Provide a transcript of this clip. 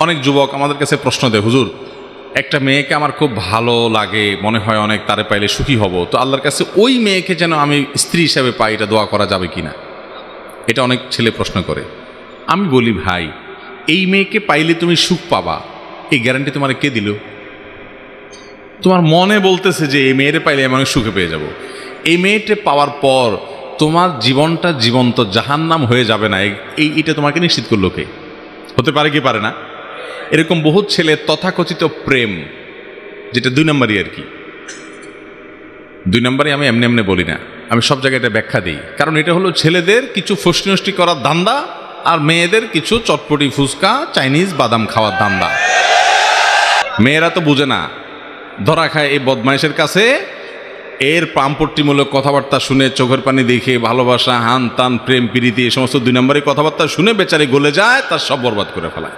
অনেক যুবক আমাদের কাছে প্রশ্ন দেয়, হুজুর একটা মেয়েকে আমার খুব ভালো লাগে, মনে হয় অনেক, তারে পাইলে সুখী হব, তো আল্লাহর কাছে ওই মেয়েকে যেন আমি স্ত্রী হিসাবে পাই, এটা দোয়া করা যাবে কি না? এটা অনেক ছেলে প্রশ্ন করে। আমি বলি, ভাই এই মেয়েকে পাইলে তুমি সুখ পাবা, এই গ্যারান্টি তোমার কে দিল? তোমার মনে বলতেছে যে এই মেয়েরে পাইলে আমি অনেক সুখে পেয়ে যাব। এই মেয়েটা পাওয়ার পর তোমার জীবনটা জীবন্ত জাহান্নাম হয়ে যাবে না, এটা তোমাকে নিশ্চিত করলো কে? হতে পারে কি পারে না? এরকম বহুত ছেলে তথাকথিত প্রেম, যেটা 2 নম্বরই আর কি, 2 নম্বরই আমি এমনি এমনি বলি না, আমি সব জায়গায় এটা ব্যাখ্যা দিই। কারণ এটা হলো ছেলেদের কিছু ফষ্টি নষ্টি করার ধান্দা, আর মেয়েদের কিছু চটপটি ফুচকা চাইনিজ বাদাম খাওয়ার ধান্দা। মেয়েরা তো বুঝে না, ধরা খায় এই বদমাইশের কাছে। এর পাম্পট্টিমূলক কথাবার্তা শুনে, চোখের পানি দেখে, ভালোবাসা, হান তান, প্রেম প্রীতি, এই সমস্ত 2 নম্বরের কথাবার্তা শুনে বেচারি গলে যায়, তার সব বরবাদ করে ফেলায়।